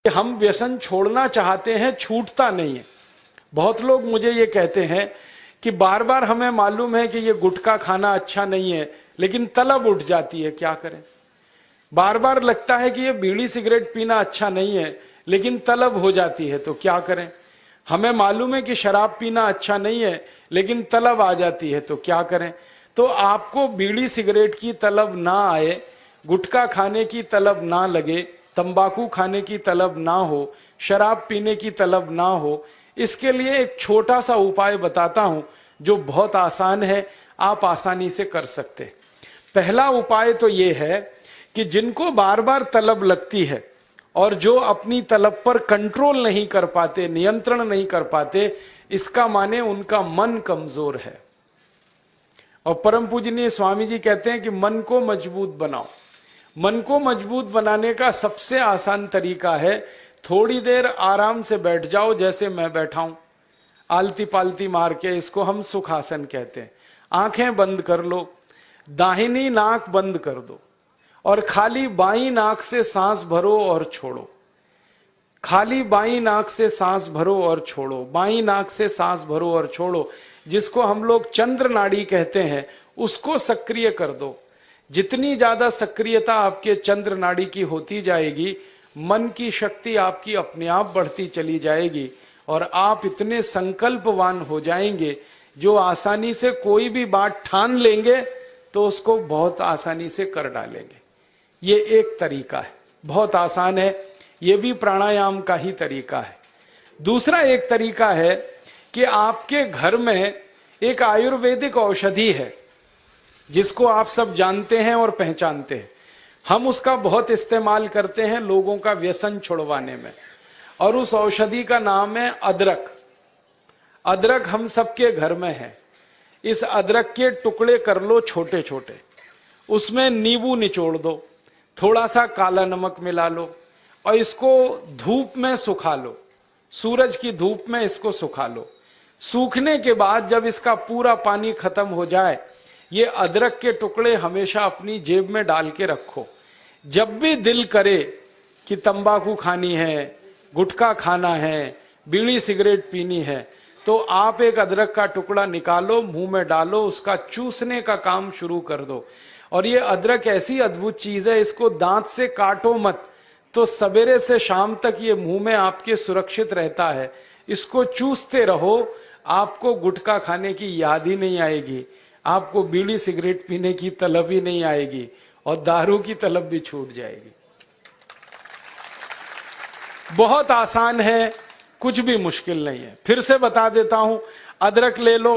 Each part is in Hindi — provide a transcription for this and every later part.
हम व्यसन छोड़ना चाहते हैं, छूटता नहीं है। बहुत लोग मुझे ये कहते हैं कि बार बार हमें मालूम है कि ये गुटखा खाना अच्छा नहीं है, लेकिन तलब उठ जाती है, क्या करें। बार बार लगता है कि ये बीड़ी सिगरेट पीना अच्छा नहीं है, लेकिन तलब हो जाती है, तो क्या करें। हमें मालूम है कि शराब पीना अच्छा नहीं है, लेकिन तलब आ जाती है, तो क्या करें। तो आपको बीड़ी सिगरेट की तलब ना आए, गुटखा खाने की तलब ना लगे, तंबाकू खाने की तलब ना हो, शराब पीने की तलब ना हो, इसके लिए एक छोटा सा उपाय बताता हूं जो बहुत आसान है, आप आसानी से कर सकते। पहला उपाय तो ये है कि जिनको बार बार तलब लगती है और जो अपनी तलब पर कंट्रोल नहीं कर पाते, नियंत्रण नहीं कर पाते, इसका माने उनका मन कमजोर है। और परम पूजनीय स्वामी जी कहते हैं कि मन को मजबूत बनाओ। मन को मजबूत बनाने का सबसे आसान तरीका है, थोड़ी देर आराम से बैठ जाओ, जैसे मैं बैठा हूं, आलती पालती मार के, इसको हम सुखासन कहते हैं। आंखें बंद कर लो, दाहिनी नाक बंद कर दो और खाली बाईं नाक से सांस भरो और छोड़ो। खाली बाईं नाक से सांस भरो और छोड़ो, बाईं नाक से सांस भरो और छोड़ो। जिसको हम लोग चंद्र नाड़ी कहते हैं, उसको सक्रिय कर दो। जितनी ज्यादा सक्रियता आपके चंद्र नाड़ी की होती जाएगी, मन की शक्ति आपकी अपने आप बढ़ती चली जाएगी और आप इतने संकल्पवान हो जाएंगे जो आसानी से कोई भी बात ठान लेंगे तो उसको बहुत आसानी से कर डालेंगे। ये एक तरीका है, बहुत आसान है, ये भी प्राणायाम का ही तरीका है। दूसरा एक तरीका है कि आपके घर में एक आयुर्वेदिक औषधि है जिसको आप सब जानते हैं और पहचानते हैं। हम उसका बहुत इस्तेमाल करते हैं लोगों का व्यसन छुड़वाने में, और उस औषधि का नाम है अदरक। अदरक हम सबके घर में है। इस अदरक के टुकड़े कर लो छोटे छोटे, उसमें नींबू निचोड़ दो, थोड़ा सा काला नमक मिला लो और इसको धूप में सुखा लो, सूरज की धूप में इसको सुखा लो। सूखने के बाद जब इसका पूरा पानी खत्म हो जाए, ये अदरक के टुकड़े हमेशा अपनी जेब में डाल के रखो। जब भी दिल करे कि तंबाकू खानी है, गुटखा खाना है, बीड़ी सिगरेट पीनी है, तो आप एक अदरक का टुकड़ा निकालो, मुंह में डालो, उसका चूसने का काम शुरू कर दो। और ये अदरक ऐसी अद्भुत चीज है, इसको दांत से काटो मत, तो सवेरे से शाम तक ये मुंह में आपके सुरक्षित रहता है। इसको चूसते रहो, आपको गुटखा खाने की याद ही नहीं आएगी, आपको बीड़ी सिगरेट पीने की तलब ही नहीं आएगी और दारू की तलब भी छूट जाएगी। बहुत आसान है, कुछ भी मुश्किल नहीं है। फिर से बता देता हूं, अदरक ले लो,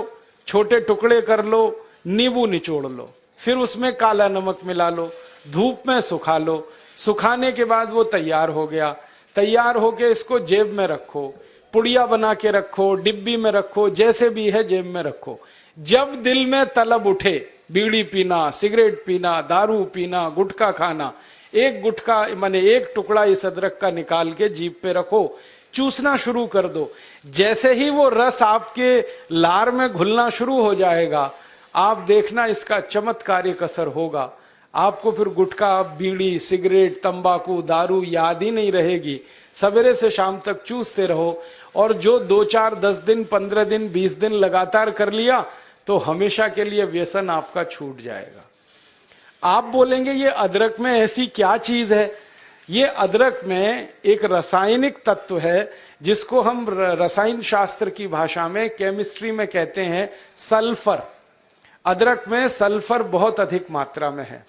छोटे टुकड़े कर लो, नींबू निचोड़ लो, फिर उसमें काला नमक मिला लो, धूप में सुखा लो। सुखाने के बाद वो तैयार हो गया। तैयार होके इसको जेब में रखो, पुड़िया बना के रखो, डिब्बी में रखो, जैसे भी है जेब में रखो। जब दिल में तलब उठे, बीड़ी पीना, सिगरेट पीना, दारू पीना, गुटखा खाना, एक गुटखा माने एक टुकड़ा इस अदरक का निकाल के जीभ पे रखो, चूसना शुरू कर दो। जैसे ही वो रस आपके लार में घुलना शुरू हो जाएगा, आप देखना इसका चमत्कारिक असर होगा। आपको फिर गुटखा, बीड़ी, सिगरेट, तंबाकू, दारू याद ही नहीं रहेगी। सवेरे से शाम तक चूसते रहो, और जो 2, 4, 10 दिन, 15 दिन, 20 दिन लगातार कर लिया तो हमेशा के लिए व्यसन आपका छूट जाएगा। आप बोलेंगे ये अदरक में ऐसी क्या चीज है? ये अदरक में एक रासायनिक तत्व है जिसको हम रसायन शास्त्र की भाषा में, केमिस्ट्री में कहते हैं सल्फर। अदरक में सल्फर बहुत अधिक मात्रा में है।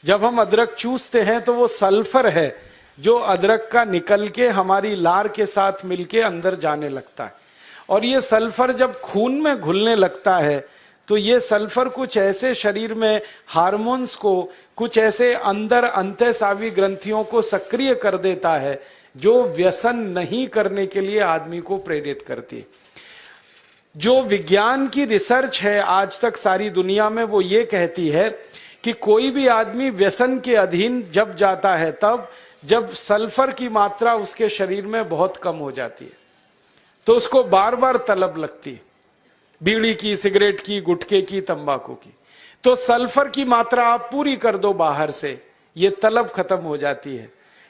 जब हम अदरक चूसते हैं तो वो सल्फर है जो अदरक का निकल के हमारी लार के साथ मिलके अंदर जाने लगता है। और ये सल्फर जब खून में घुलने लगता है तो ये सल्फर कुछ ऐसे शरीर में हार्मोन्स को, कुछ ऐसे अंदर अंतःस्रावी ग्रंथियों को सक्रिय कर देता है जो व्यसन नहीं करने के लिए आदमी को प्रेरित करती है। जो विज्ञान की रिसर्च है आज तक सारी दुनिया में, वो ये कहती है कि कोई भी आदमी व्यसन के अधीन जब जाता है तब जब सल्फर की मात्रा उसके शरीर में बहुत कम हो जाती है, तो उसको बार बार तलब लगती है, बीड़ी की, सिगरेट की, गुटखे की, तंबाकू की। तो सल्फर की मात्रा आप पूरी कर दो बाहर से, ये तलब खत्म हो जाती है।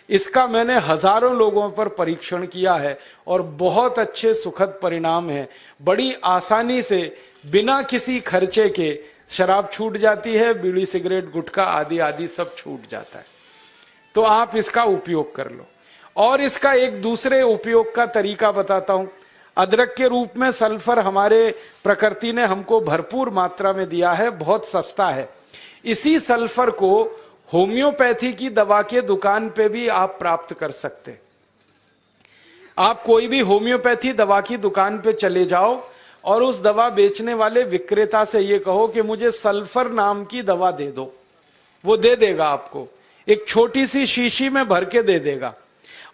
इसका मैंने हजारों लोगों पर परीक्षण किया है और बहुत अच्छे सुखद परिणाम हैं। बड़ी आसानी से बिना किसी खर्चे के शराब छूट जाती है, बीड़ी सिगरेट गुटखा आदि आदि सब छूट जाता है। तो आप इसका उपयोग कर लो। और इसका एक दूसरे उपयोग का तरीका बताता हूं। अदरक के रूप में सल्फर हमारे प्रकृति ने हमको भरपूर मात्रा में दिया है, बहुत सस्ता है। इसी सल्फर को होम्योपैथी की दवा के दुकान पे भी आप प्राप्त कर सकते हैं। आप कोई भी होम्योपैथी दवा की दुकान पे चले जाओ और उस दवा बेचने वाले विक्रेता से ये कहो कि मुझे सल्फर नाम की दवा दे दो, वो दे देगा आपको, एक छोटी सी शीशी में भर के दे देगा।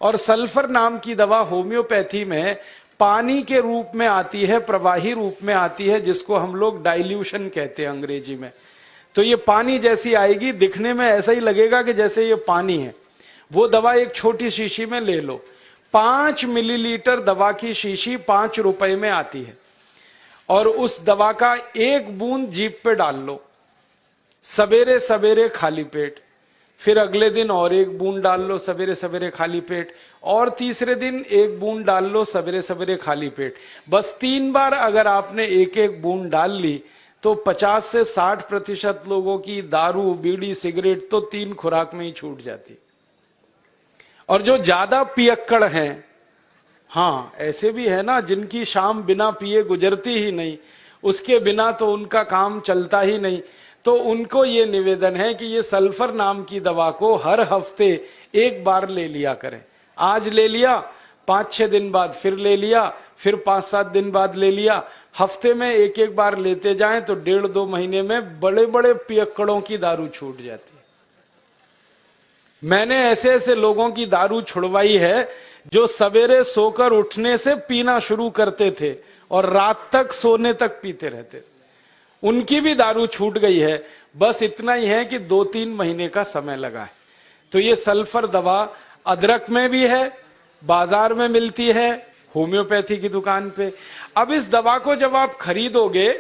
और सल्फर नाम की दवा होम्योपैथी में पानी के रूप में आती है, प्रवाही रूप में आती है, जिसको हम लोग डाइल्यूशन कहते हैं अंग्रेजी में। तो ये पानी जैसी आएगी, दिखने में ऐसा ही लगेगा कि जैसे ये पानी है। वो दवा एक छोटी शीशी में ले लो। 5 मिलीलीटर दवा की शीशी 5 रुपए में आती है। और उस दवा का 1 बूंद जीभ पे डाल लो, सवेरे सवेरे खाली पेट, फिर अगले दिन और 1 बूंद डाल लो सवेरे सवेरे खाली पेट, और तीसरे दिन 1 बूंद डाल लो सवेरे सवेरे खाली पेट। बस 3 बार अगर आपने 1-1 बूंद डाल ली तो 50 से 60% लोगों की दारू बीड़ी सिगरेट तो 3 खुराक में ही छूट जाती। और जो ज्यादा पियक्कड़ हैं, हाँ ऐसे भी है ना जिनकी शाम बिना पिए गुजरती ही नहीं, उसके बिना तो उनका काम चलता ही नहीं, तो उनको ये निवेदन है कि ये सल्फर नाम की दवा को हर हफ्ते 1 बार ले लिया करें। आज ले लिया, 5-6 दिन बाद फिर ले लिया, फिर 5-7 दिन बाद ले लिया। हफ्ते में 1-1 बार लेते जाएं तो 1.5-2 महीने में बड़े बड़े पियक्कड़ों की दारू छूट जाती है। मैंने ऐसे ऐसे लोगों की दारू छुड़वाई है जो सवेरे सोकर उठने से पीना शुरू करते थे और रात तक सोने तक पीते रहते थे। उनकी भी दारू छूट गई है। बस इतना ही है कि 2-3 महीने का समय लगा है। तो ये सल्फर दवा अदरक में भी है, बाजार में मिलती है, होम्योपैथी की दुकान पे। अब इस दवा को जब आप खरीदोगे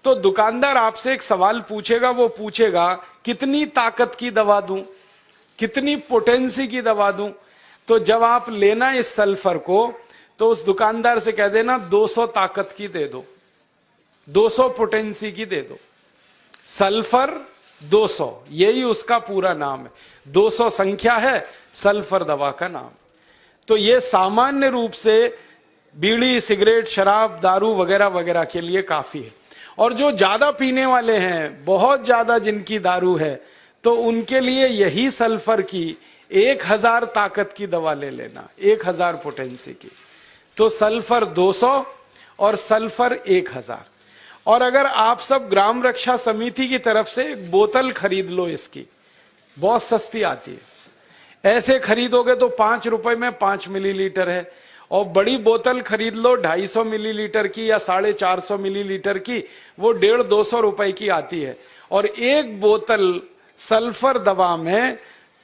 तो दुकानदार आपसे एक सवाल पूछेगा। वो पूछेगा कितनी ताकत की दवा दूं, कितनी पोटेंसी की दवा दूं। तो जब आप लेना इस सल्फर को तो उस दुकानदार से कह देना 200 ताकत की दे दो, 200 पोटेंसी की दे दो। सल्फर 200, यही उसका पूरा नाम है। 200 संख्या है, सल्फर दवा का नाम। तो ये सामान्य रूप से बीड़ी सिगरेट शराब दारू वगैरह वगैरह के लिए काफी है। और जो ज्यादा पीने वाले हैं, बहुत ज्यादा जिनकी दारू है, तो उनके लिए यही सल्फर की 1000 ताकत की दवा ले लेना, 1000 पोटेंसी की। तो सल्फर 200 और सल्फर 1000। और अगर आप सब ग्राम रक्षा समिति की तरफ से एक बोतल खरीद लो, इसकी बहुत सस्ती आती है। ऐसे खरीदोगे तो 5 रुपए में 5 मिलीलीटर है। और बड़ी बोतल खरीद लो 250 मिलीलीटर की या 450 मिलीलीटर की, वो 150-200 रुपए की आती है। और एक बोतल सल्फर दवा में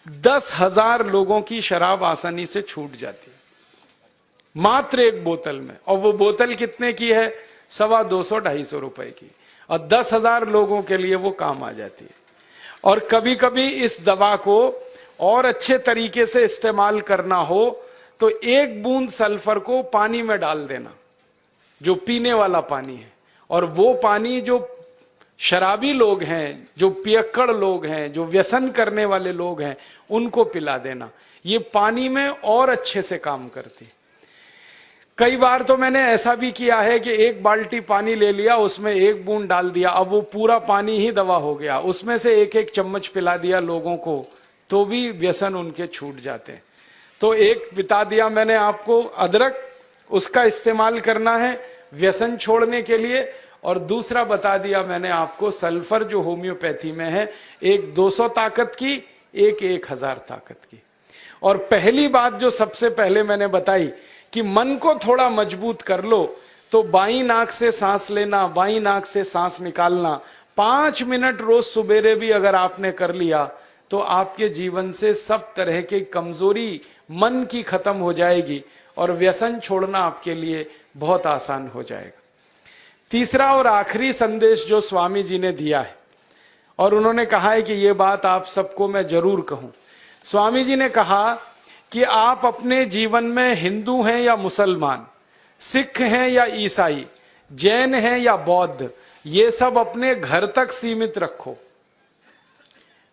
10,000 लोगों की शराब आसानी से छूट जाती है, मात्र एक बोतल में। और वो बोतल कितने की है? 250-250 रुपए की। और 10,000 लोगों के लिए वो काम आ जाती है। और कभी कभी इस दवा को और अच्छे तरीके से इस्तेमाल करना हो तो 1 बूंद सल्फर को पानी में डाल देना, जो पीने वाला पानी है। और वो पानी जो शराबी लोग हैं, जो पियक्कड़ लोग हैं, जो व्यसन करने वाले लोग हैं, उनको पिला देना। ये पानी में और अच्छे से काम करती। कई बार तो मैंने ऐसा भी किया है कि 1 बाल्टी पानी ले लिया, उसमें 1 बूंद डाल दिया, अब वो पूरा पानी ही दवा हो गया। उसमें से 1-1 चम्मच पिला दिया लोगों को, तो भी व्यसन उनके छूट जाते हैं। तो एक बता दिया मैंने आपको अदरक, उसका इस्तेमाल करना है व्यसन छोड़ने के लिए। और दूसरा बता दिया मैंने आपको सल्फर, जो होम्योपैथी में है, एक 200 ताकत की, एक 1000 ताकत की। और पहली बात जो सबसे पहले मैंने बताई कि मन को थोड़ा मजबूत कर लो, तो बाईं नाक से सांस लेना, बाईं नाक से सांस निकालना 5 मिनट रोज सुबेरे भी अगर आपने कर लिया तो आपके जीवन से सब तरह की कमजोरी मन की खत्म हो जाएगी और व्यसन छोड़ना आपके लिए बहुत आसान हो जाएगा। तीसरा और आखिरी संदेश जो स्वामी जी ने दिया है, और उन्होंने कहा है कि ये बात आप सबको मैं जरूर कहूं। स्वामी जी ने कहा कि आप अपने जीवन में हिंदू हैं या मुसलमान, सिख हैं या ईसाई, जैन हैं या बौद्ध, ये सब अपने घर तक सीमित रखो।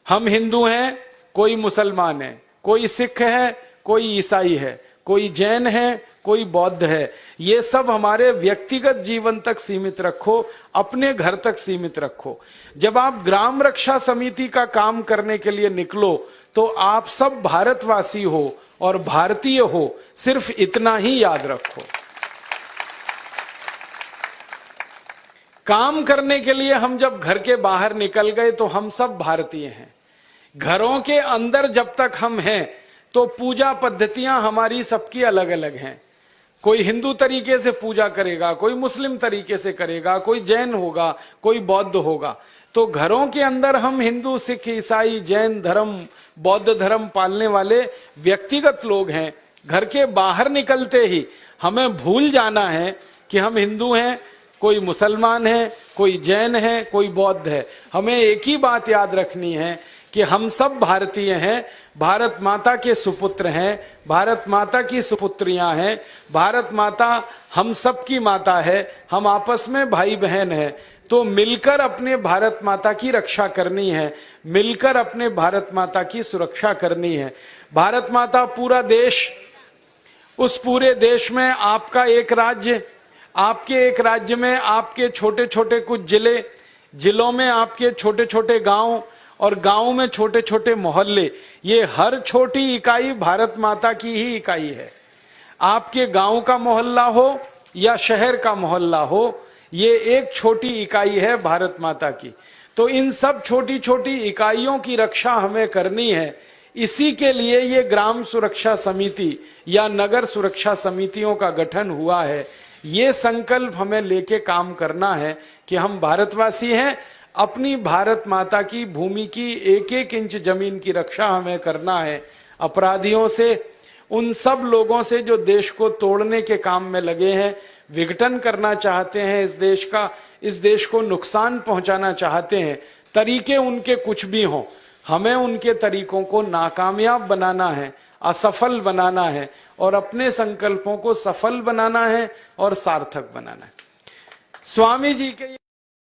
हम हिंदू हैं, कोई मुसलमान है, कोई सिख है, कोई ईसाई है, कोई जैन है, कोई बौद्ध है, ये सब हमारे व्यक्तिगत जीवन तक सीमित रखो, अपने घर तक सीमित रखो। जब आप ग्राम रक्षा समिति का काम करने के लिए निकलो तो आप सब भारतवासी हो और भारतीय हो, सिर्फ इतना ही याद रखो। काम करने के लिए हम जब घर के बाहर निकल गए तो हम सब भारतीय हैं। घरों के अंदर जब तक हम हैं तो पूजा पद्धतियां हमारी सबकी अलग अलग हैं। कोई हिंदू तरीके से पूजा करेगा, कोई मुस्लिम तरीके से करेगा, कोई जैन होगा, कोई बौद्ध होगा। तो घरों के अंदर हम हिंदू, सिख, ईसाई, जैन धर्म, बौद्ध धर्म पालने वाले व्यक्तिगत लोग हैं। घर के बाहर निकलते ही हमें भूल जाना है कि हम हिंदू हैं, कोई मुसलमान है, कोई जैन है, कोई बौद्ध है। हमें एक ही बात याद रखनी है कि हम सब भारतीय हैं, भारत माता के सुपुत्र हैं, भारत माता की सुपुत्रियां हैं, भारत माता हम सब की माता है, हम आपस में भाई बहन हैं। तो मिलकर अपने भारत माता की रक्षा करनी है, मिलकर अपने भारत माता की सुरक्षा करनी है। भारत माता पूरा देश, उस पूरे देश में आपका एक राज्य, आपके एक राज्य में आपके छोटे छोटे कुछ जिले, जिलों में आपके छोटे छोटे गांव और गांव में छोटे छोटे मोहल्ले, ये हर छोटी इकाई भारत माता की ही इकाई है। आपके गांव का मोहल्ला हो या शहर का मोहल्ला हो, ये एक छोटी इकाई है भारत माता की। तो इन सब छोटी छोटी इकाइयों की रक्षा हमें करनी है। इसी के लिए ये ग्राम सुरक्षा समिति या नगर सुरक्षा समितियों का गठन हुआ है। ये संकल्प हमें लेके काम करना है कि हम भारतवासी हैं, अपनी भारत माता की भूमि की एक एक इंच जमीन की रक्षा हमें करना है। अपराधियों से, उन सब लोगों से जो देश को तोड़ने के काम में लगे हैं, विघटन करना चाहते हैं इस देश का, इस देश को नुकसान पहुंचाना चाहते हैं, तरीके उनके कुछ भी हों, हमें उनके तरीकों को नाकामयाब बनाना है, असफल बनाना है और अपने संकल्पों को सफल बनाना है और सार्थक बनाना है। स्वामी जी के